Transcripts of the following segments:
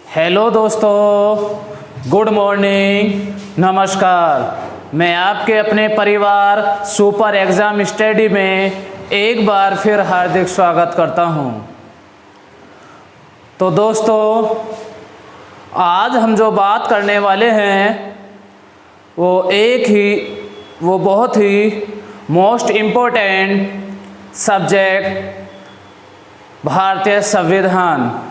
Hello दोस्तों, good morning, नमस्कार। मैं आपके अपने परिवार सुपर एग्ज़ाम स्टडी में एक बार फिर हार्दिक स्वागत करता हूं। तो दोस्तों, आज हम जो बात करने वाले हैं वो बहुत ही मोस्ट इम्पोर्टेंट सब्जेक्ट भारतीय संविधान,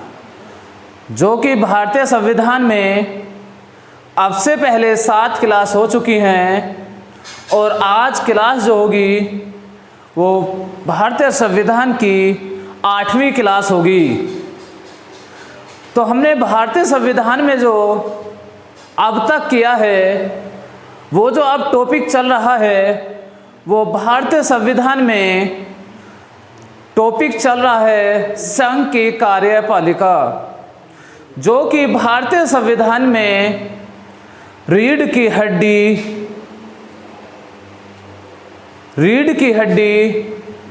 जो कि भारतीय संविधान में अब से पहले 7 क्लास हो चुकी हैं और आज क्लास जो होगी वो भारतीय संविधान की 8वीं क्लास होगी। तो हमने भारतीय संविधान में जो अब तक किया है, वो जो अब टॉपिक चल रहा है, वो भारतीय संविधान में टॉपिक चल रहा है संघ की कार्यपालिका, जो कि भारतीय संविधान में रीढ़ की हड्डी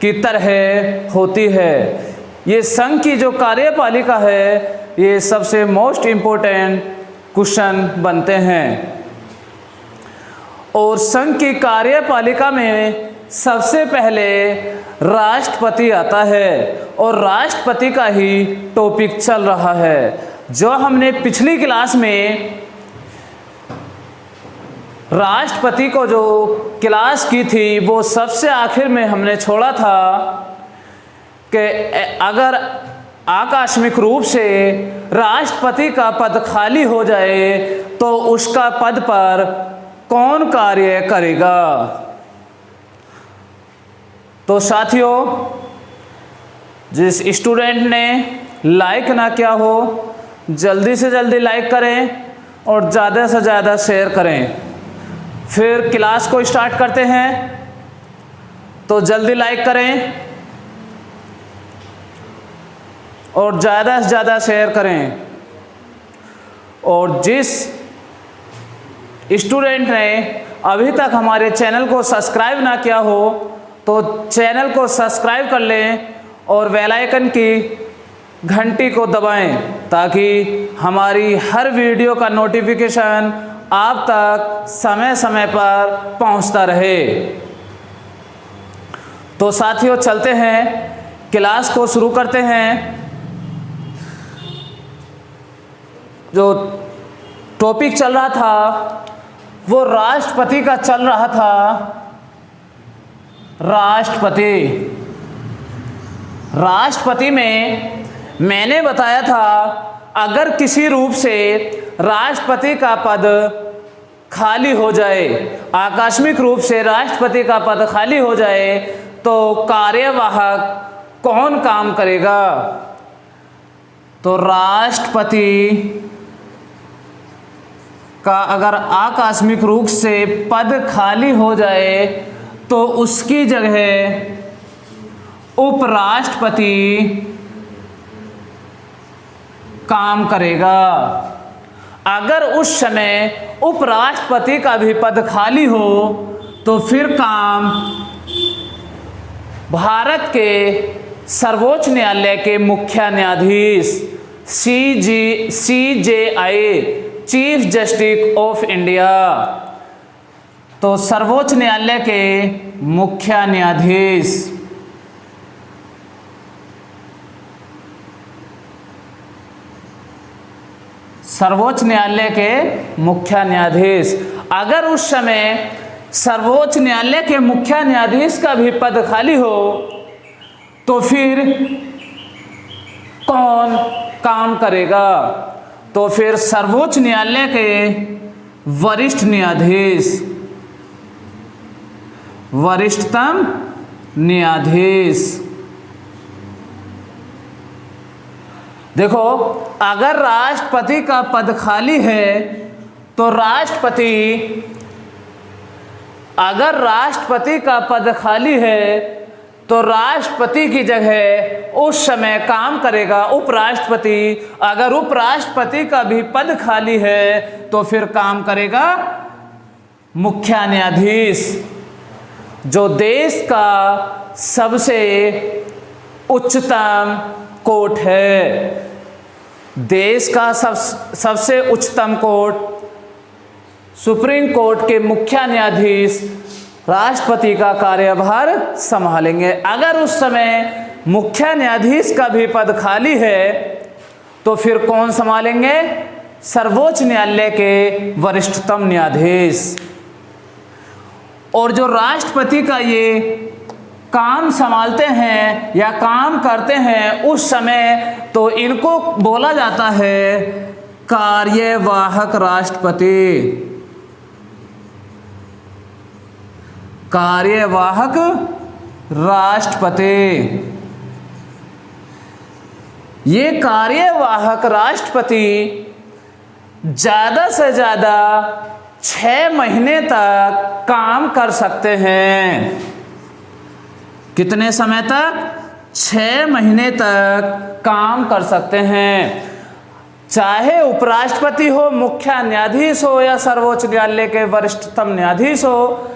की तरह होती है। ये संघ की जो कार्यपालिका है, ये सबसे मोस्ट इम्पोर्टेंट क्वेश्चन बनते हैं। और संघ की कार्यपालिका में सबसे पहले राष्ट्रपति आता है और राष्ट्रपति का ही टॉपिक चल रहा है। जो हमने पिछली क्लास में राष्ट्रपति को जो क्लास की थी, वो सबसे आखिर में हमने छोड़ा था कि अगर आकस्मिक रूप से राष्ट्रपति का पद खाली हो जाए तो उसका पद पर कौन कार्य करेगा। तो साथियों, जिस स्टूडेंट ने लाइक ना किया हो, जल्दी से जल्दी लाइक करें और ज़्यादा से ज़्यादा शेयर करें। फिर क्लास को स्टार्ट करते हैं, तो जल्दी लाइक करें और ज़्यादा से ज़्यादा शेयर करें। और जिस स्टूडेंट ने अभी तक हमारे चैनल को सब्सक्राइब ना किया हो, तो चैनल को सब्सक्राइब कर लें और बेल आइकन की घंटी को दबाएं, ताकि हमारी हर वीडियो का नोटिफिकेशन आप तक समय समय पर पहुंचता रहे। तो साथियों, चलते हैं, क्लास को शुरू करते हैं। जो टॉपिक चल रहा था वो राष्ट्रपति का चल रहा था। राष्ट्रपति में मैंने बताया था, अगर किसी रूप से राष्ट्रपति का पद खाली हो जाए, आकस्मिक रूप से राष्ट्रपति का पद खाली हो जाए, तो कार्यवाहक कौन काम करेगा। तो राष्ट्रपति का अगर आकस्मिक रूप से पद खाली हो जाए तो उसकी जगह उपराष्ट्रपति काम करेगा। अगर उस समय उपराष्ट्रपति का भी पद खाली हो तो फिर काम भारत के सर्वोच्च न्यायालय के मुख्य न्यायाधीश CJI, chief justice of India, तो सर्वोच्च न्यायालय के मुख्य न्यायाधीश, सर्वोच्च न्यायालय के मुख्य न्यायाधीश, अगर उस समय सर्वोच्च न्यायालय के मुख्य न्यायाधीश का भी पद खाली हो तो फिर कौन काम करेगा। तो फिर सर्वोच्च न्यायालय के वरिष्ठतम न्यायाधीश। देखो, अगर राष्ट्रपति का पद खाली है तो राष्ट्रपति की जगह उस समय काम करेगा उपराष्ट्रपति। अगर उपराष्ट्रपति का भी पद खाली है तो फिर काम करेगा मुख्य न्यायाधीश, जो देश का सबसे उच्चतम कोर्ट है। देश का सबसे उच्चतम कोर्ट सुप्रीम कोर्ट के मुख्य न्यायाधीश राष्ट्रपति का कार्यभार संभालेंगे। अगर उस समय मुख्य न्यायाधीश का भी पद खाली है तो फिर कौन संभालेंगे? सर्वोच्च न्यायालय के वरिष्ठतम न्यायाधीश। और जो राष्ट्रपति का ये काम संभालते हैं या काम करते हैं उस समय तो इनको बोला जाता है कार्यवाहक राष्ट्रपति। कार्यवाहक राष्ट्रपति। ये कार्यवाहक राष्ट्रपति ज़्यादा से ज़्यादा 6 महीने तक काम कर सकते हैं। कितने समय तक? 6 महीने तक काम कर सकते हैं। चाहे उपराष्ट्रपति हो, मुख्य न्यायाधीश हो या सर्वोच्च न्यायालय के वरिष्ठतम न्यायाधीश हो,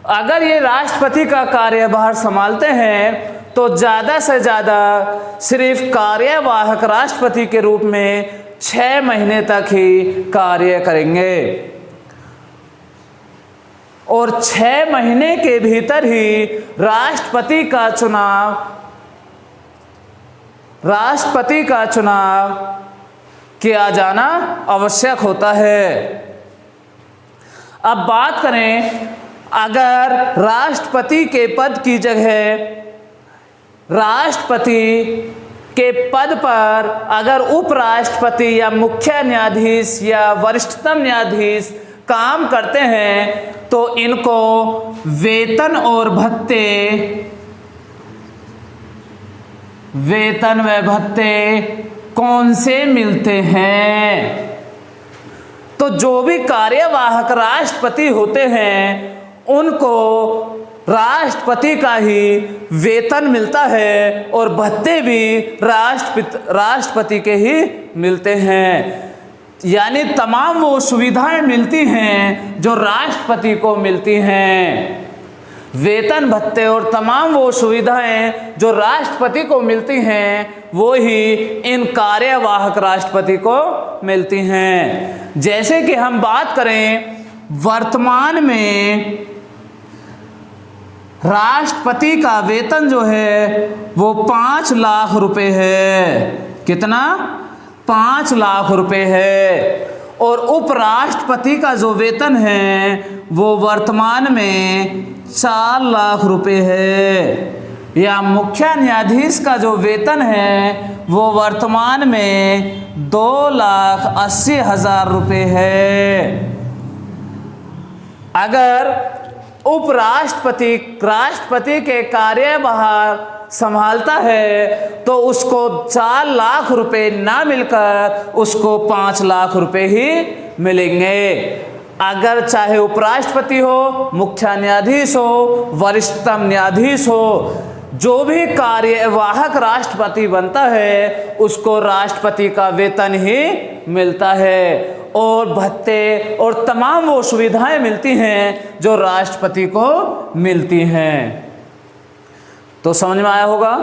अगर ये राष्ट्रपति का कार्यभार संभालते हैं तो ज़्यादा से ज़्यादा सिर्फ कार्यवाहक राष्ट्रपति के रूप में 6 महीने तक ही कार्य करेंगे और 6 महीने के भीतर ही राष्ट्रपति का चुनाव किया जाना आवश्यक होता है। अब बात करें, अगर राष्ट्रपति के पद की जगह राष्ट्रपति के पद पर अगर उपराष्ट्रपति या मुख्य न्यायाधीश या वरिष्ठतम न्यायाधीश काम करते हैं तो इनको वेतन व भत्ते कौन से मिलते हैं? तो जो भी कार्यवाहक राष्ट्रपति होते हैं उनको राष्ट्रपति का ही वेतन मिलता है और भत्ते भी राष्ट्रपति के ही मिलते हैं। यानी तमाम वो सुविधाएं मिलती हैं जो राष्ट्रपति को मिलती हैं। वेतन, भत्ते और तमाम वो सुविधाएं जो राष्ट्रपति को मिलती हैं वो ही इन कार्यवाहक राष्ट्रपति को मिलती हैं। जैसे कि हम बात करें, वर्तमान में राष्ट्रपति का वेतन जो है वो 5 लाख रुपए है। कितना? 5 लाख रुपए है। और उपराष्ट्रपति का जो वेतन है वो वर्तमान में 4 लाख रुपए है। या मुख्य न्यायाधीश का जो वेतन है वो वर्तमान में 2,80,000 रुपए है। अगर उपराष्ट्रपति राष्ट्रपति के कार्यभार संभालता है तो उसको 4 लाख रुपए ना मिलकर उसको 5 लाख रुपए ही मिलेंगे। अगर चाहे उपराष्ट्रपति हो, मुख्य न्यायाधीश हो, वरिष्ठतम न्यायाधीश हो, जो भी कार्यवाहक राष्ट्रपति बनता है उसको राष्ट्रपति का वेतन ही मिलता है और भत्ते और तमाम वो सुविधाएं मिलती हैं जो राष्ट्रपति को मिलती हैं। तो समझ में आया होगा।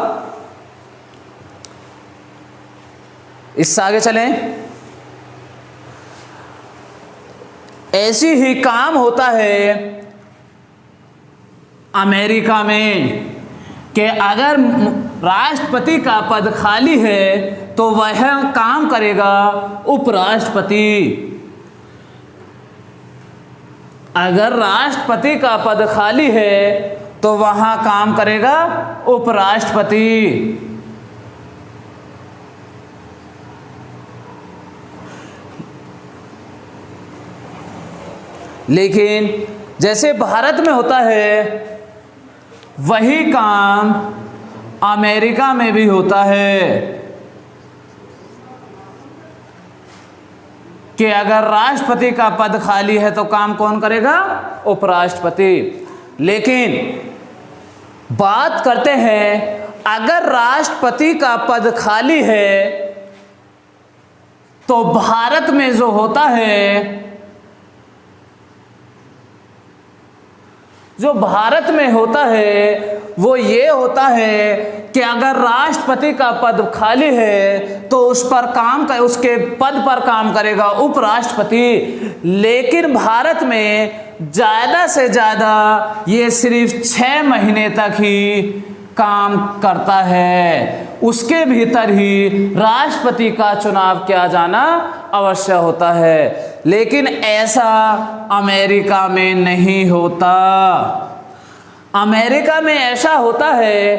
इससे आगे चलें। ऐसी ही काम होता है अमेरिका में कि अगर राष्ट्रपति का पद खाली है तो वह काम करेगा उपराष्ट्रपति। अगर राष्ट्रपति का पद खाली है तो वहाँ काम करेगा उपराष्ट्रपति। लेकिन जैसे भारत में होता है वही काम अमेरिका में भी होता है कि अगर राष्ट्रपति का पद खाली है तो काम कौन करेगा? उपराष्ट्रपति। लेकिन बात करते हैं, अगर राष्ट्रपति का पद खाली है तो भारत में जो होता है जो भारत में होता है वो ये होता है कि अगर राष्ट्रपति का पद खाली है तो उस पर उसके पद पर काम करेगा उपराष्ट्रपति। लेकिन भारत में ज़्यादा से ज़्यादा ये सिर्फ 6 महीने तक ही काम करता है, उसके भीतर ही राष्ट्रपति का चुनाव किया जाना अवश्य होता है। लेकिन ऐसा अमेरिका में नहीं होता। अमेरिका में ऐसा होता है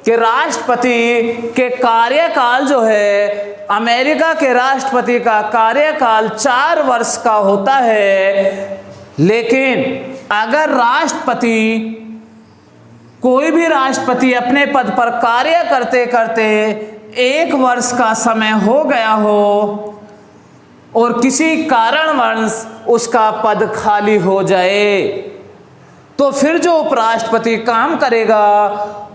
कि राष्ट्रपति के कार्यकाल जो है, अमेरिका के राष्ट्रपति का कार्यकाल 4 वर्ष का होता है। लेकिन अगर कोई भी राष्ट्रपति अपने पद पर कार्य करते करते 1 वर्ष का समय हो गया हो और किसी कारणवश उसका पद खाली हो जाए, तो फिर जो उपराष्ट्रपति काम करेगा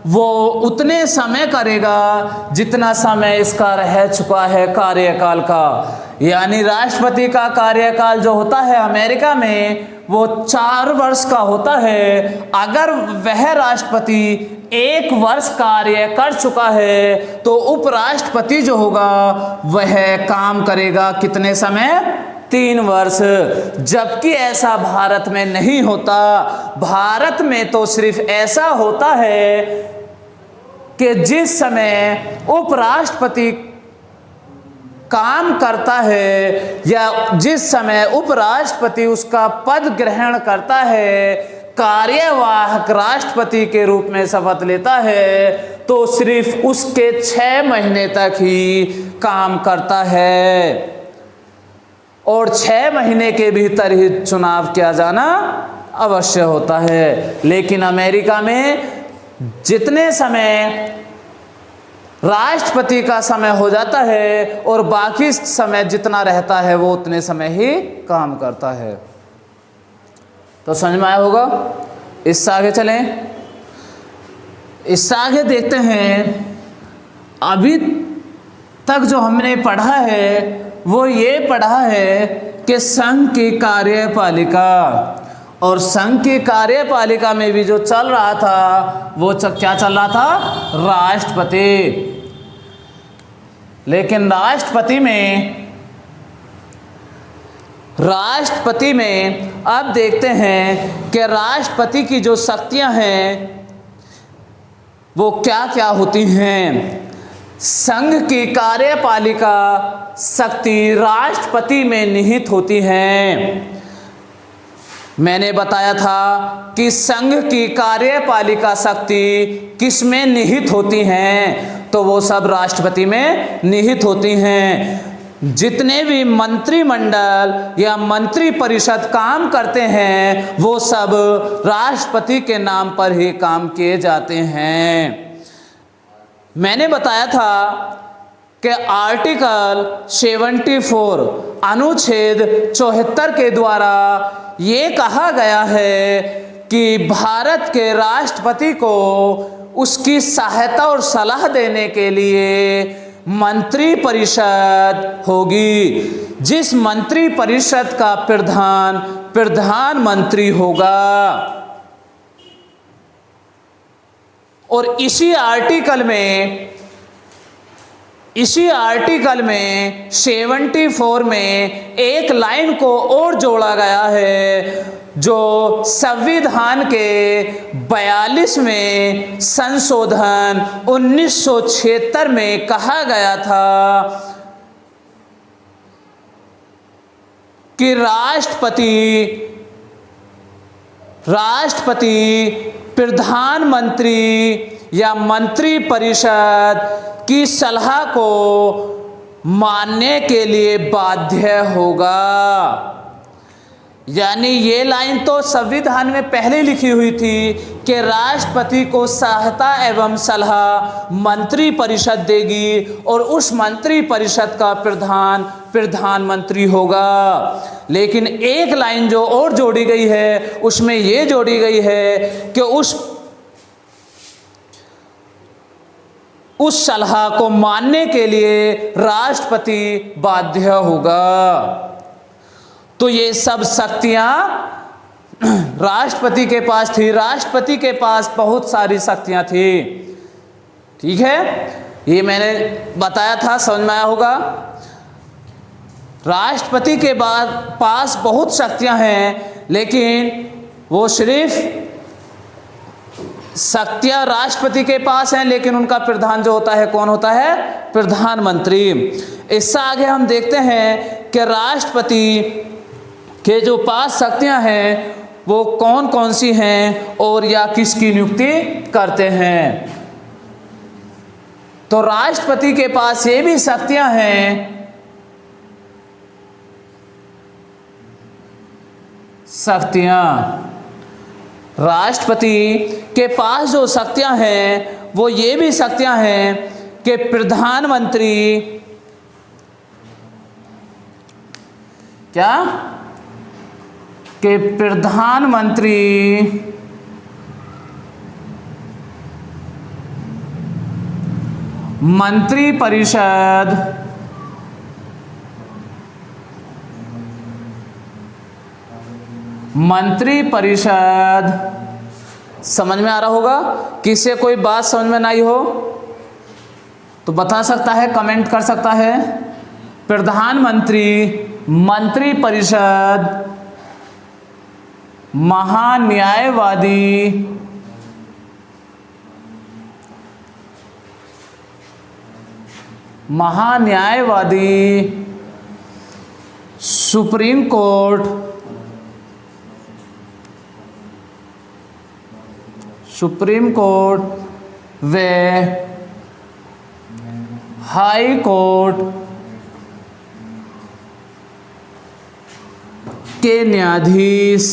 वो उतने समय करेगा जितना समय इसका रह चुका है कार्यकाल का। यानी राष्ट्रपति का कार्यकाल जो होता है अमेरिका में वो 4 वर्ष का होता है। अगर वह राष्ट्रपति 1 वर्ष कार्य कर चुका है तो उपराष्ट्रपति जो होगा वह काम करेगा कितने समय? 3 वर्ष। जबकि ऐसा भारत में नहीं होता। भारत में तो सिर्फ ऐसा होता है कि जिस समय उपराष्ट्रपति काम करता है या जिस समय उपराष्ट्रपति उसका पद ग्रहण करता है, कार्यवाहक राष्ट्रपति के रूप में शपथ लेता है, तो सिर्फ उसके 6 महीने तक ही काम करता है और 6 महीने के भीतर ही चुनाव किया जाना अवश्य होता है। लेकिन अमेरिका में जितने समय राष्ट्रपति का समय हो जाता है और बाकी समय जितना रहता है वो उतने समय ही काम करता है। तो समझ में आया होगा। इससे आगे चलें, इससे आगे देखते हैं। अभी तक जो हमने पढ़ा है वो ये पढ़ा है कि संघ की कार्यपालिका, और संघ की कार्यपालिका में भी जो चल रहा था वो क्या चल रहा था? राष्ट्रपति। लेकिन राष्ट्रपति में अब देखते हैं कि राष्ट्रपति की जो शक्तियां हैं वो क्या क्या होती हैं। संघ की कार्यपालिका शक्ति राष्ट्रपति में निहित होती है। मैंने बताया था कि संघ की कार्यपालिका शक्ति किस में निहित होती हैं, तो वो सब राष्ट्रपति में निहित होती हैं। जितने भी मंत्रिमंडल या मंत्री परिषद काम करते हैं वो सब राष्ट्रपति के नाम पर ही काम किए जाते हैं। मैंने बताया था कि आर्टिकल 74 अनुच्छेद 74 के द्वारा ये कहा गया है कि भारत के राष्ट्रपति को उसकी सहायता और सलाह देने के लिए मंत्री परिषद होगी, जिस मंत्री परिषद का प्रधानमंत्री होगा। और इसी आर्टिकल में 74 में एक लाइन को और जोड़ा गया है जो संविधान के 42वें संशोधन 1976 में कहा गया था कि राष्ट्रपति प्रधानमंत्री या मंत्री परिषद की सलाह को मानने के लिए बाध्य होगा। यानी ये लाइन तो संविधान में पहले लिखी हुई थी कि राष्ट्रपति को सहायता एवं सलाह मंत्री परिषद देगी और उस मंत्री परिषद का प्रधानमंत्री होगा। लेकिन एक लाइन जो और जोड़ी गई है उसमें ये जोड़ी गई है कि उस सलाह को मानने के लिए राष्ट्रपति बाध्य होगा। तो ये सब शक्तियां राष्ट्रपति के पास थी। राष्ट्रपति के पास बहुत सारी शक्तियां थी। ठीक है, ये मैंने बताया था, समझ में आया होगा। राष्ट्रपति के पास बहुत शक्तियां हैं, लेकिन वो सिर्फ शक्तियां राष्ट्रपति के पास हैं, लेकिन उनका प्रधान जो होता है कौन होता है? प्रधानमंत्री। इससे आगे हम देखते हैं कि राष्ट्रपति के जो पास शक्तियां हैं वो कौन कौन सी हैं और या किसकी नियुक्ति करते हैं। तो राष्ट्रपति के पास ये भी शक्तियां हैं, राष्ट्रपति के पास जो शक्तियां हैं वो ये भी शक्तियां हैं कि प्रधानमंत्री क्या कि प्रधानमंत्री मंत्रिपरिषद समझ में आ रहा होगा। किसी कोई बात समझ में नहीं हो तो बता सकता है, कमेंट कर सकता है। प्रधानमंत्री मंत्रिपरिषद महान्यायवादी सुप्रीम कोर्ट व हाई कोर्ट के न्यायाधीश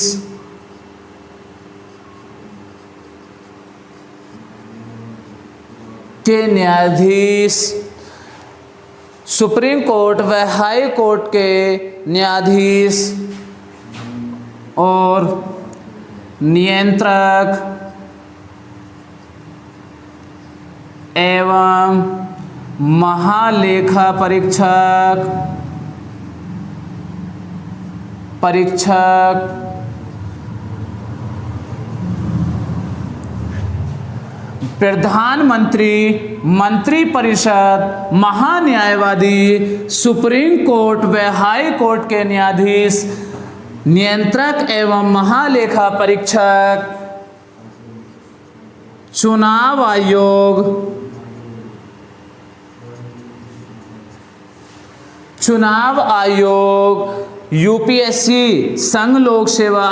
सुप्रीम कोर्ट व हाई कोर्ट के न्यायाधीश और नियंत्रक एवं महालेखा परीक्षक प्रधानमंत्री मंत्रिपरिषद महान्यायवादी सुप्रीम कोर्ट व हाई कोर्ट के न्यायाधीश नियंत्रक एवं महालेखा परीक्षक चुनाव आयोग यूपीएससी संघ लोक सेवा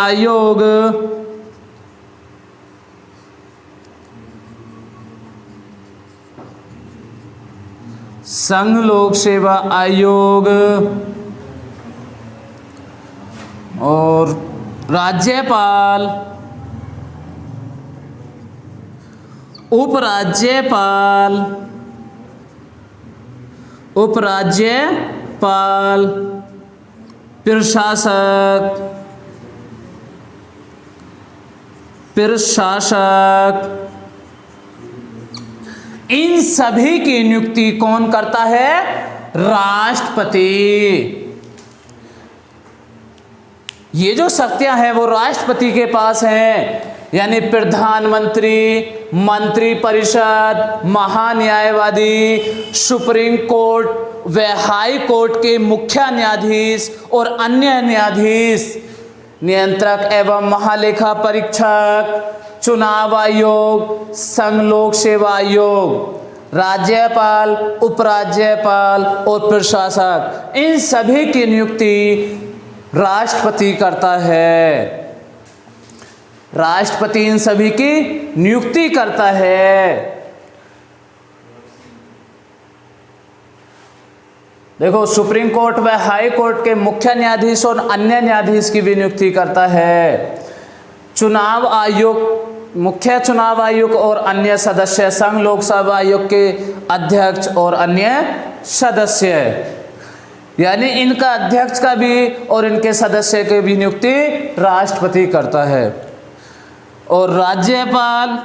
आयोग और राज्यपाल उपराज्यपाल प्रशासक इन सभी की नियुक्ति कौन करता है? राष्ट्रपति। ये जो शक्तियां हैं वो राष्ट्रपति के पास हैं, यानी प्रधानमंत्री, मंत्रिपरिषद, महान्यायवादी, सुप्रीम कोर्ट व हाई कोर्ट के मुख्य न्यायाधीश और अन्य न्यायाधीश, नियंत्रक एवं महालेखा परीक्षक, चुनाव आयोग, संघ लोक सेवा आयोग, राज्यपाल, उपराज्यपाल और प्रशासक, इन सभी की नियुक्ति राष्ट्रपति करता है। राष्ट्रपति इन सभी की नियुक्ति करता है। देखो, सुप्रीम कोर्ट व हाई कोर्ट के मुख्य न्यायाधीश और अन्य न्यायाधीश की भी नियुक्ति करता है। चुनाव आयोग, मुख्य चुनाव आयोग और अन्य सदस्य, संघ लोक सेवा आयोग के अध्यक्ष और अन्य सदस्य, यानी इनका अध्यक्ष का भी और इनके सदस्य की भी नियुक्ति राष्ट्रपति करता है। और राज्यपाल,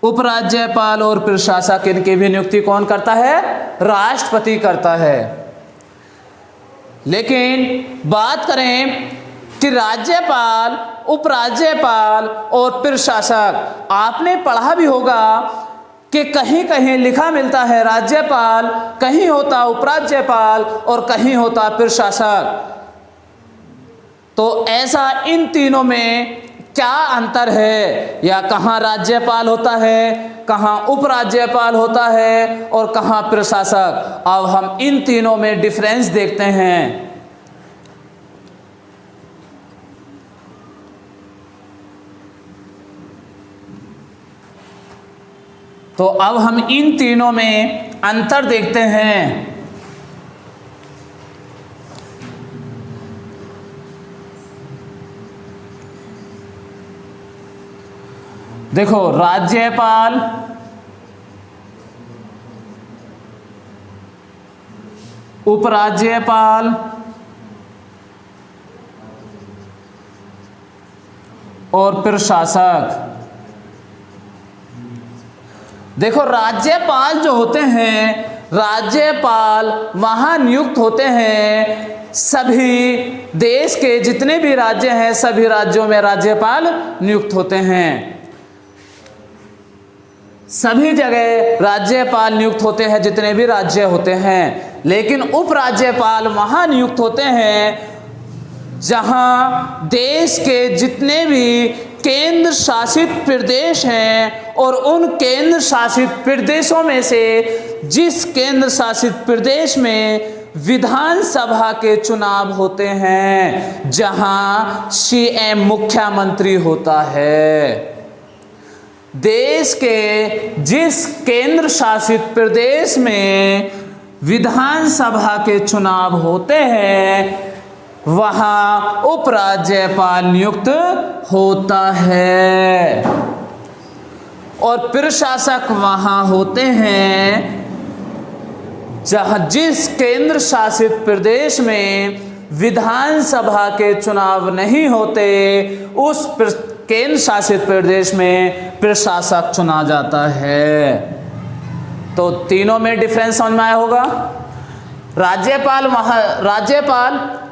उपराज्यपाल और प्रशासक, इनकी भी नियुक्ति कौन करता है? राष्ट्रपति करता है। लेकिन बात करें कि राज्यपाल उपराज्यपाल और प्रशासक। आपने पढ़ा भी होगा कि कहीं कहीं लिखा मिलता है राज्यपाल, कहीं होता उपराज्यपाल और कहीं होता प्रशासक। तो ऐसा इन तीनों में क्या अंतर है, या कहाँ राज्यपाल होता है, कहाँ उपराज्यपाल होता है और कहाँ प्रशासक। अब हम इन तीनों में डिफरेंस देखते हैं। तो अब हम इन तीनों में अंतर देखते हैं। देखो, राज्यपाल, उपराज्यपाल और प्रशासक। देखो, राज्यपाल जो होते हैं, राज्यपाल वहाँ नियुक्त होते हैं। सभी देश के जितने भी राज्य हैं, सभी राज्यों में राज्यपाल नियुक्त होते हैं। सभी जगह राज्यपाल नियुक्त होते हैं, जितने भी राज्य होते हैं। लेकिन उपराज्यपाल वहाँ नियुक्त होते हैं जहाँ देश के जितने भी केंद्र शासित प्रदेश हैं, और उन केंद्र शासित प्रदेशों में से जिस केंद्र शासित प्रदेश में विधानसभा के चुनाव होते हैं, जहाँ सीएम मुख्यमंत्री होता है। देश के जिस केंद्र शासित प्रदेश में विधानसभा के चुनाव होते हैं, वहाँ उपराज्यपाल नियुक्त होता है, और प्रशासक वहाँ होते हैं जहाँ जिस केंद्र शासित प्रदेश में विधानसभा के चुनाव नहीं होते, उस केंद्र शासित प्रदेश में प्रशासक चुना जाता है। तो तीनों में डिफरेंस समझ में आया होगा। राज्यपाल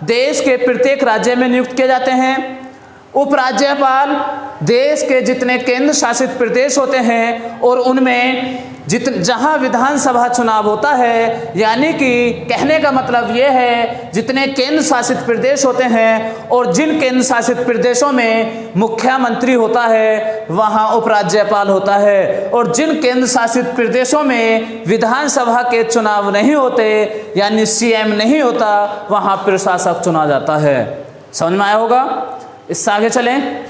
देश के प्रत्येक राज्य में नियुक्त किए जाते हैं। उपराज्यपाल देश के जितने केंद्र शासित प्रदेश होते हैं और उनमें जहां विधानसभा चुनाव होता है, यानी कि कहने का मतलब ये है, जितने केंद्र शासित प्रदेश होते हैं और जिन केंद्र शासित प्रदेशों में मुख्यमंत्री होता है, वहां उपराज्यपाल होता है। और जिन केंद्र शासित प्रदेशों में विधानसभा के चुनाव नहीं होते, यानी सीएम नहीं होता, वहां प्रशासक चुना जाता है। समझ में आया होगा। इससे आगे चलें।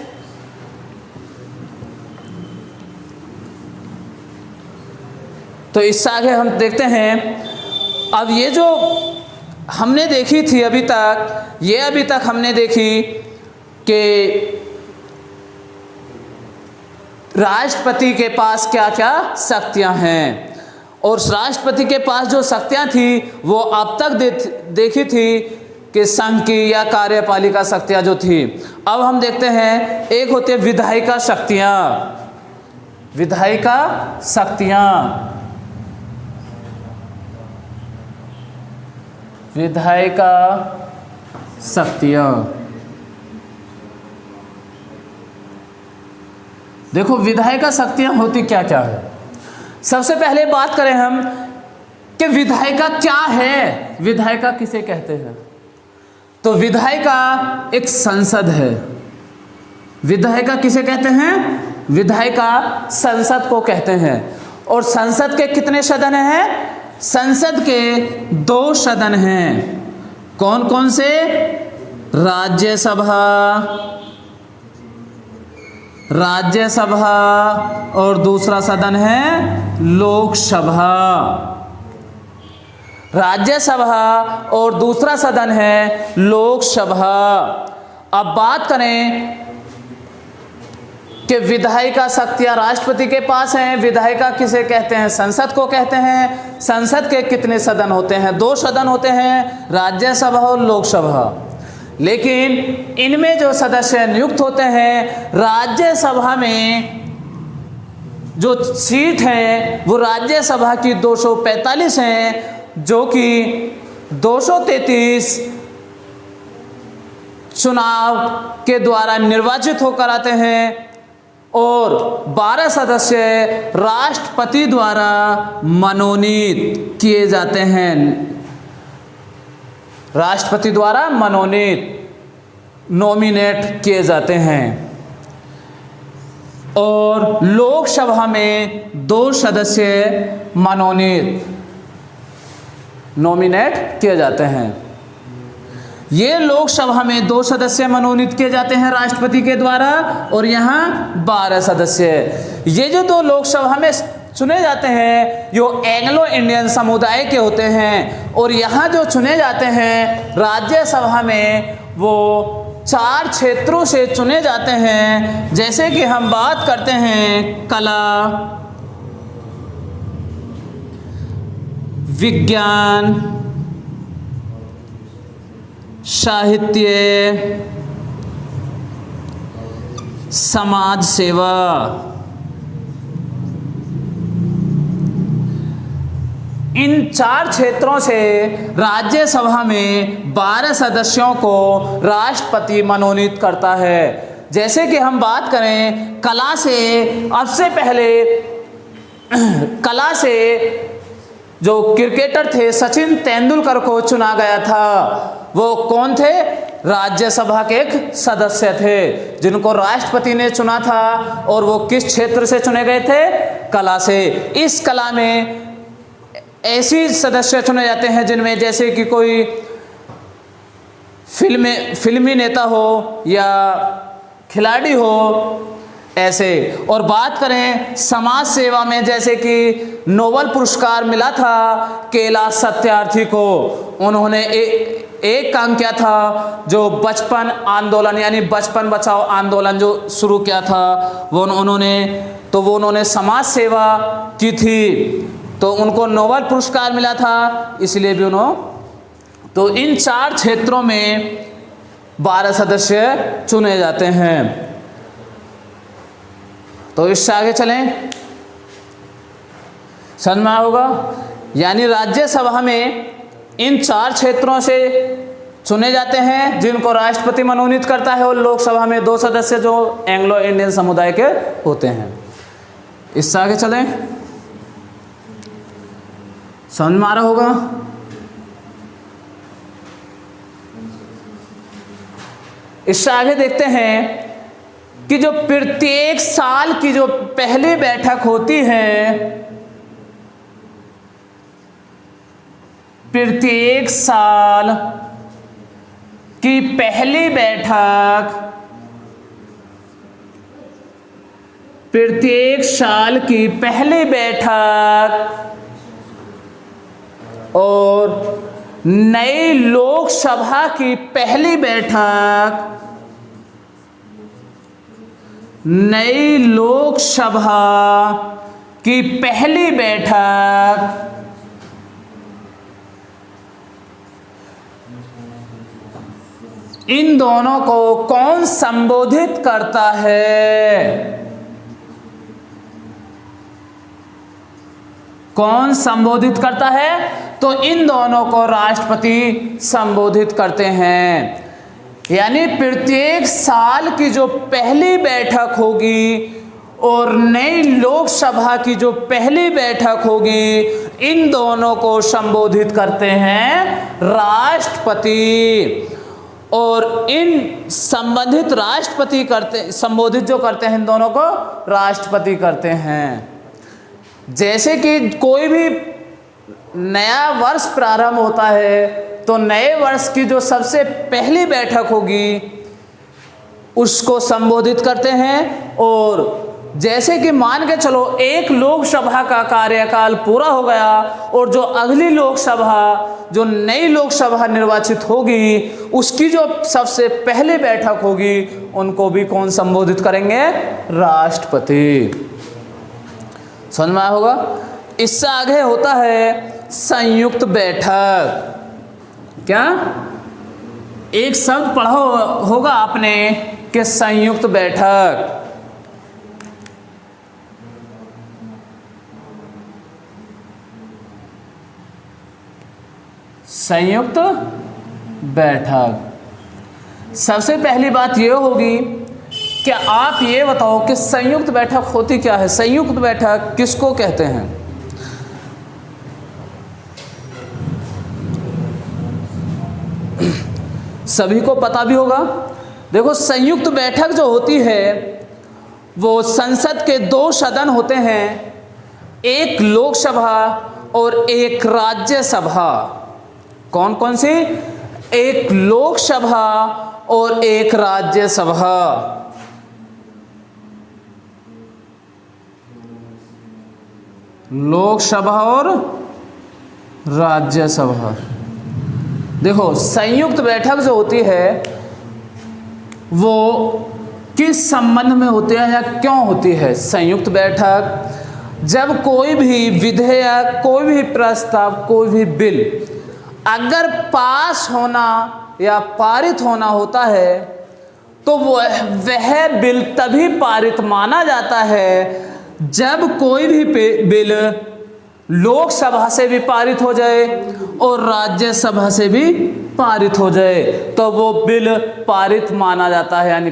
तो इससे आगे हम देखते हैं, अब ये जो हमने देखी थी अभी तक हमने देखी कि राष्ट्रपति के पास क्या क्या शक्तियां हैं, और राष्ट्रपति के पास जो शक्तियां थी वो अब तक देखी थी कि संघ की या कार्यपालिका शक्तियां जो थी। अब हम देखते हैं, एक होती है विधायिका शक्तियां। देखो, विधायिका शक्तियां होती क्या क्या है। सबसे पहले बात करें हम कि विधायिका क्या है, विधायिका किसे कहते हैं। तो विधायिका एक संसद है। विधायिका किसे कहते हैं? विधायिका संसद को कहते हैं। और संसद के कितने सदन हैं? संसद के 2 सदन हैं। कौन कौन से? राज्यसभा और दूसरा सदन है लोकसभा। राज्यसभा और दूसरा सदन है लोकसभा। अब बात करें कि विधायिका शक्तियां राष्ट्रपति के पास हैं। विधायिका किसे कहते हैं? संसद को कहते हैं। संसद के कितने सदन होते हैं? 2 सदन होते हैं, राज्यसभा और लोकसभा। लेकिन इनमें जो सदस्य नियुक्त होते हैं, राज्यसभा में जो सीट है वो राज्यसभा की 245 हैं, जो कि 233 चुनाव के द्वारा निर्वाचित होकर आते हैं और 12 सदस्य राष्ट्रपति द्वारा मनोनीत किए जाते हैं। राष्ट्रपति द्वारा नॉमिनेट किए जाते हैं। और लोकसभा में 2 सदस्य नॉमिनेट किए जाते हैं। ये लोकसभा में 2 सदस्य मनोनीत किए जाते हैं राष्ट्रपति के द्वारा, और यहाँ 12 सदस्य। ये जो 2 लोकसभा में चुने जाते हैं जो एंग्लो इंडियन समुदाय के होते हैं, और यहाँ जो चुने जाते हैं राज्यसभा में वो 4 क्षेत्रों से चुने जाते हैं। जैसे कि हम बात करते हैं कला, विज्ञान, साहित्य, समाज सेवा। इन 4 क्षेत्रों से राज्यसभा में 12 सदस्यों को राष्ट्रपति मनोनीत करता है। जैसे कि हम बात करें कला से, अब से पहले कला से जो क्रिकेटर थे सचिन तेंदुलकर को चुना गया था। वो कौन थे? राज्यसभा के एक सदस्य थे जिनको राष्ट्रपति ने चुना था, और वो किस क्षेत्र से चुने गए थे? कला से। इस कला में ऐसी सदस्य चुने जाते हैं जिनमें जैसे कि कोई फिल्मी नेता हो या खिलाड़ी हो, ऐसे। और बात करें समाज सेवा में, जैसे कि नोबेल पुरस्कार मिला था कैलाश सत्यार्थी को। उन्होंने एक काम किया था, जो बचपन आंदोलन यानी बचपन बचाओ आंदोलन जो शुरू किया था, वो उन्होंने समाज सेवा की थी, तो उनको नोबेल पुरस्कार मिला था, इसलिए भी तो इन 4 क्षेत्रों में 12 सदस्य चुने जाते हैं। तो इससे आगे चलें, समझ में होगा। यानी राज्यसभा में इन 4 क्षेत्रों से चुने जाते हैं जिनको राष्ट्रपति मनोनीत करता है, और लोकसभा में 2 सदस्य जो एंग्लो इंडियन समुदाय के होते हैं। इससे आगे चलें, समझ में आ रहा होगा। इससे आगे देखते हैं कि जो प्रत्येक साल की जो पहली बैठक होती है, प्रत्येक साल की पहली बैठक, प्रत्येक साल की पहली बैठक और नई लोकसभा की पहली बैठक, नई लोकसभा की पहली बैठक इन दोनों को कौन संबोधित करता है? कौन संबोधित करता है? तो इन दोनों को राष्ट्रपति संबोधित करते हैं। यानी प्रत्येक साल की जो पहली बैठक होगी और नई लोकसभा की जो पहली बैठक होगी, इन दोनों को संबोधित करते हैं राष्ट्रपति। और इन संबंधित संबोधित जो करते हैं इन दोनों को राष्ट्रपति करते हैं। जैसे कि कोई भी नया वर्ष प्रारंभ होता है तो नए वर्ष की जो सबसे पहली बैठक होगी उसको संबोधित करते हैं। और जैसे कि मान के चलो एक लोकसभा का कार्यकाल पूरा हो गया और जो अगली लोकसभा, जो नई लोकसभा निर्वाचित होगी, उसकी जो सबसे पहली बैठक होगी उनको भी कौन संबोधित करेंगे? राष्ट्रपति। समझ में आया होगा। इससे आगे होता है संयुक्त बैठक। क्या एक शब्द पढ़ा होगा आपने कि संयुक्त बैठक। संयुक्त बैठक सबसे पहली बात ये होगी कि आप ये बताओ कि संयुक्त बैठक होती क्या है, संयुक्त बैठक किसको कहते हैं। सभी को पता भी होगा। देखो, संयुक्त बैठक जो होती है वो संसद के दो सदन होते हैं, एक लोकसभा और एक राज्यसभा। कौन कौन सी? एक लोकसभा और एक राज्यसभा। लोकसभा और राज्यसभा। देखो, संयुक्त बैठक जो होती है वो किस संबंध में होती है या क्यों होती है? संयुक्त बैठक जब कोई भी विधेयक, कोई भी प्रस्ताव, कोई भी बिल अगर पास होना या पारित होना होता है तो वह बिल तभी पारित माना जाता है जब कोई भी बिल लोकसभा से भी पारित हो जाए और राज्यसभा से भी पारित हो जाए, तो वो बिल पारित माना जाता है, यानी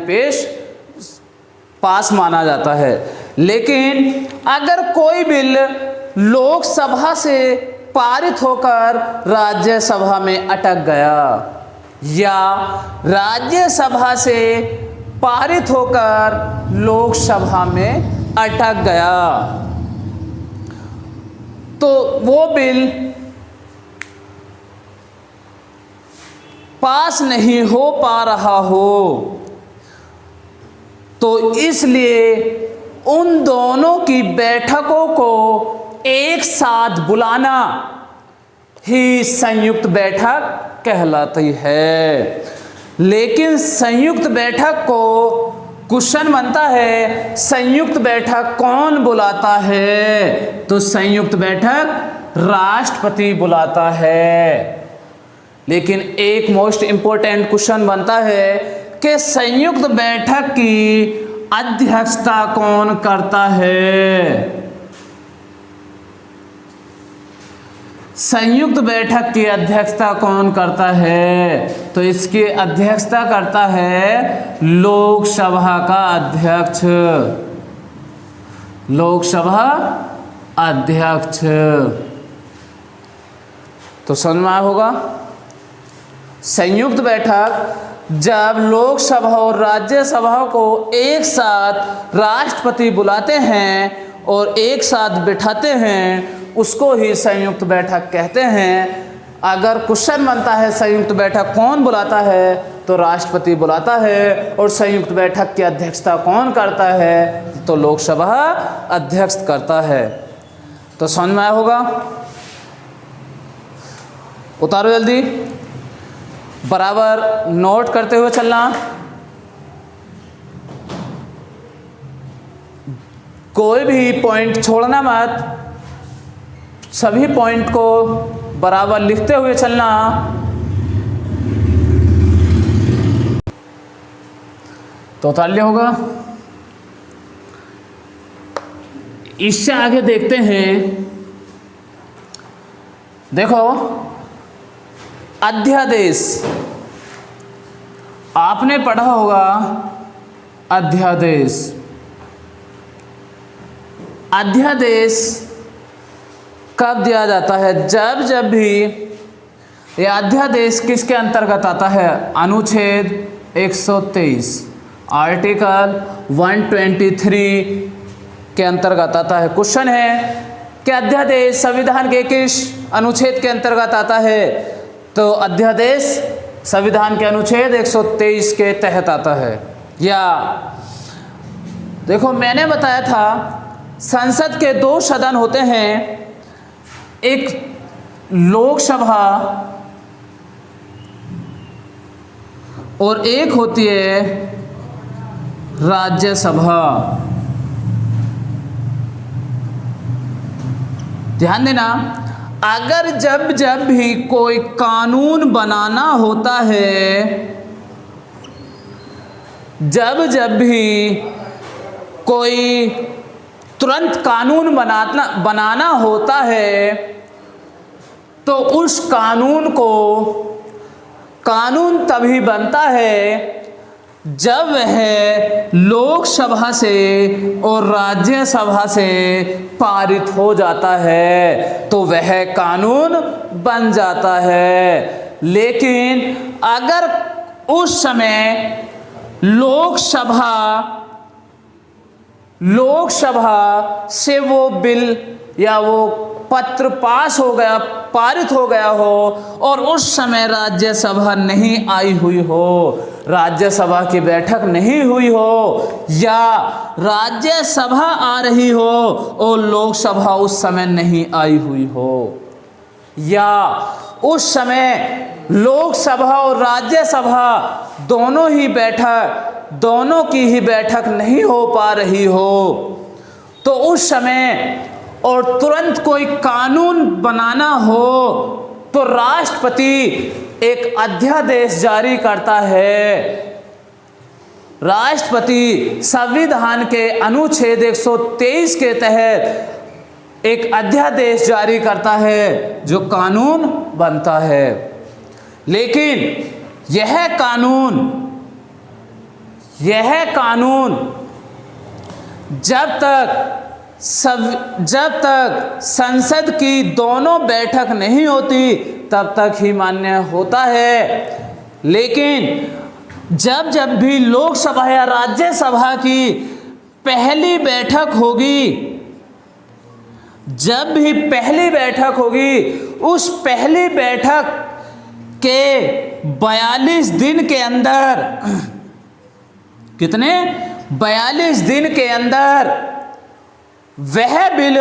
पास माना जाता है। लेकिन अगर कोई बिल लोकसभा से पारित होकर राज्यसभा में अटक गया या राज्यसभा से पारित होकर लोकसभा में अटक गया, तो वो बिल पास नहीं हो पा रहा हो, तो इसलिए उन दोनों की बैठकों को एक साथ बुलाना ही संयुक्त बैठक कहलाती है। लेकिन संयुक्त बैठक को क्वेश्चन बनता है, संयुक्त बैठक कौन बुलाता है? तो संयुक्त बैठक राष्ट्रपति बुलाता है। लेकिन एक मोस्ट इंपॉर्टेंट क्वेश्चन बनता है कि संयुक्त बैठक की अध्यक्षता कौन करता है? संयुक्त बैठक की अध्यक्षता कौन करता है? तो इसकी अध्यक्षता करता है लोकसभा का अध्यक्ष। लोकसभा अध्यक्ष। तो समझ में आया होगा, संयुक्त बैठक जब लोकसभा और राज्यसभा को एक साथ राष्ट्रपति बुलाते हैं और एक साथ बिठाते हैं, उसको ही संयुक्त बैठक कहते हैं। अगर क्वेश्चन बनता है संयुक्त बैठक कौन बुलाता है, तो राष्ट्रपति बुलाता है। और संयुक्त बैठक की अध्यक्षता कौन करता है? तो लोकसभा अध्यक्ष करता है। तो समझ में आया होगा। उतारो जल्दी, बराबर नोट करते हुए चलना। कोई भी पॉइंट छोड़ना मत, सभी पॉइंट को बराबर लिखते हुए चलना। तो उतार लिया होगा। इससे आगे देखते हैं। देखो, अध्यादेश आपने पढ़ा होगा। अध्यादेश, अध्यादेश कब दिया जाता है? जब भी यह अध्यादेश किसके अंतर्गत आता है? अनुच्छेद 123 आर्टिकल 123 के अंतर्गत आता है। क्वेश्चन है कि अध्यादेश संविधान के किस अनुच्छेद के अंतर्गत आता है? तो अध्यादेश संविधान के अनुच्छेद 123 के तहत आता है। या देखो, मैंने बताया था संसद के दो सदन होते हैं, एक लोकसभा और एक होती है राज्यसभा। ध्यान देना, अगर जब भी कोई कानून बनाना होता है, जब भी कोई तुरंत कानून बनाना होता है, तो उस कानून को कानून तभी बनता है जब वह लोकसभा से और राज्यसभा से पारित हो जाता है तो वह कानून बन जाता है। लेकिन अगर उस समय लोकसभा से वो बिल या वो पत्र पास हो गया, पारित हो गया हो और उस समय राज्यसभा नहीं आई हुई हो, राज्यसभा की बैठक नहीं हुई हो, या राज्यसभा आ रही हो और लोकसभा उस समय नहीं आई हुई हो, या उस समय लोकसभा और राज्यसभा दोनों की ही बैठक नहीं हो पा रही हो, तो उस समय और तुरंत कोई कानून बनाना हो तो राष्ट्रपति एक अध्यादेश जारी करता है। राष्ट्रपति संविधान के अनुच्छेद 123 के तहत एक अध्यादेश जारी करता है जो कानून बनता है। लेकिन यह कानून जब तक संसद की दोनों बैठक नहीं होती तब तक ही मान्य होता है। लेकिन जब भी लोकसभा या राज्यसभा की पहली बैठक होगी, जब भी पहली बैठक होगी, उस पहली बैठक के 42 दिन के अंदर, कितने 42 दिन के अंदर वह बिल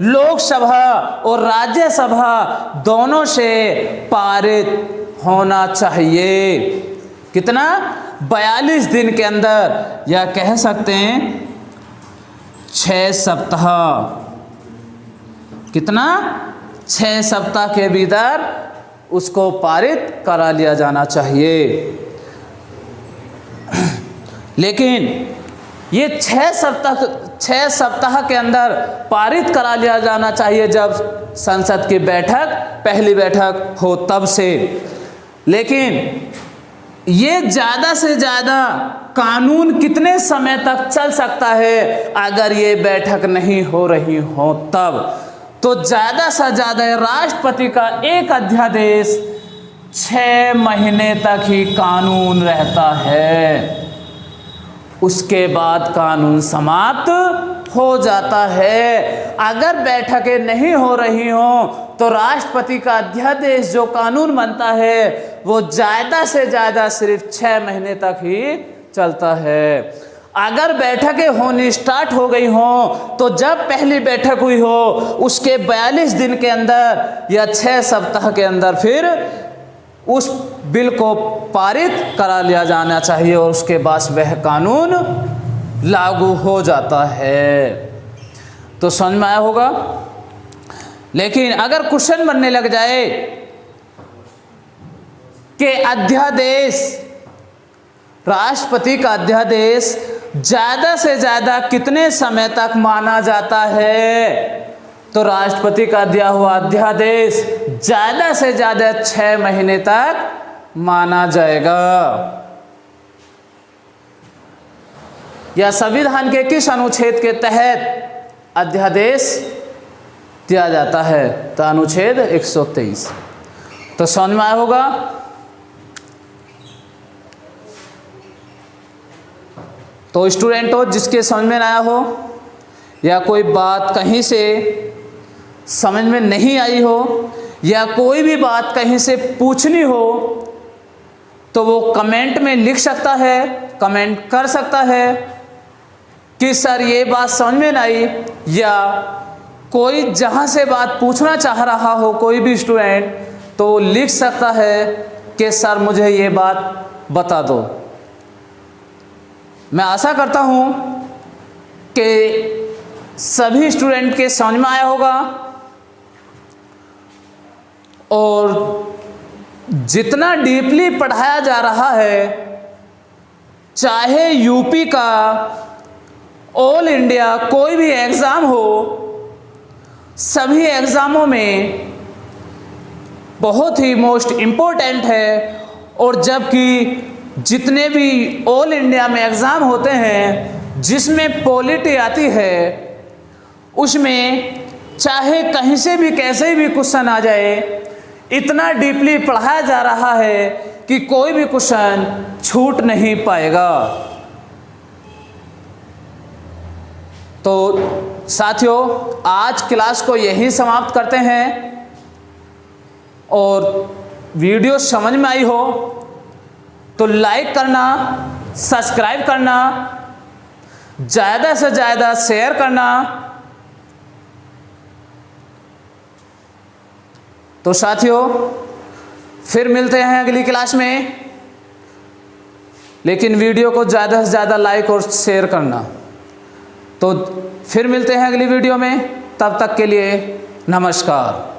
लोकसभा और राज्यसभा दोनों से पारित होना चाहिए। कितना 42 दिन के अंदर, या कह सकते हैं 6 सप्ताह। कितना 6 सप्ताह के भीतर उसको पारित करा लिया जाना चाहिए। लेकिन ये 6 सप्ताह के अंदर पारित करा लिया जाना चाहिए जब संसद की पहली बैठक हो तब से। लेकिन ये ज़्यादा से ज़्यादा कानून कितने समय तक चल सकता है अगर ये बैठक नहीं हो रही हो तब? तो ज़्यादा से ज़्यादा राष्ट्रपति का एक अध्यादेश 6 महीने तक ही कानून रहता है, उसके बाद कानून समाप्त हो जाता है। अगर बैठकें नहीं हो रही हों तो राष्ट्रपति का अध्यादेश जो कानून बनता है वो ज़्यादा से ज़्यादा सिर्फ 6 महीने तक ही चलता है। अगर बैठकें होनी स्टार्ट हो गई हों तो जब पहली बैठक हुई हो उसके 42 दिन के अंदर या 6 सप्ताह के अंदर फिर उस बिल को पारित करा लिया जाना चाहिए और उसके बाद वह कानून लागू हो जाता है। तो समझ में आया होगा। लेकिन अगर क्वेश्चन बनने लग जाए कि अध्यादेश, राष्ट्रपति का अध्यादेश ज़्यादा से ज़्यादा कितने समय तक माना जाता है, तो राष्ट्रपति का दिया हुआ अध्यादेश ज़्यादा से ज़्यादा 6 महीने तक माना जाएगा। या संविधान के किस अनुच्छेद के तहत अध्यादेश दिया जाता है? तो अनुच्छेद 123। तो समझ में आया होगा। तो स्टूडेंट हो जिसके समझ में ना आया हो या कोई बात कहीं से समझ में नहीं आई हो या कोई भी बात कहीं से पूछनी हो तो वो कमेंट में लिख सकता है, कमेंट कर सकता है कि सर ये बात समझ में नहीं आई, या कोई जहाँ से बात पूछना चाह रहा हो कोई भी स्टूडेंट तो लिख सकता है कि सर मुझे ये बात बता दो। मैं आशा करता हूँ कि सभी स्टूडेंट के समझ में आया होगा और जितना डीपली पढ़ाया जा रहा है, चाहे यूपी का ऑल इंडिया कोई भी एग्ज़ाम हो, सभी एग्ज़ामों में बहुत ही मोस्ट इम्पोर्टेंट है और जबकि जितने भी ऑल इंडिया में एग्ज़ाम होते हैं जिसमें पॉलिटी आती है उसमें चाहे कहीं से भी कैसे भी क्वेश्चन आ जाए, इतना डीपली पढ़ाया जा रहा है कि कोई भी क्वेश्चन छूट नहीं पाएगा। तो साथियों, आज क्लास को यहीं समाप्त करते हैं। और वीडियो समझ में आई हो तो लाइक करना, सब्सक्राइब करना, ज़्यादा से ज़्यादा शेयर करना। तो साथियों, फिर मिलते हैं अगली क्लास में, लेकिन वीडियो को ज़्यादा से ज़्यादा लाइक और शेयर करना। तो फिर मिलते हैं अगली वीडियो में, तब तक के लिए नमस्कार।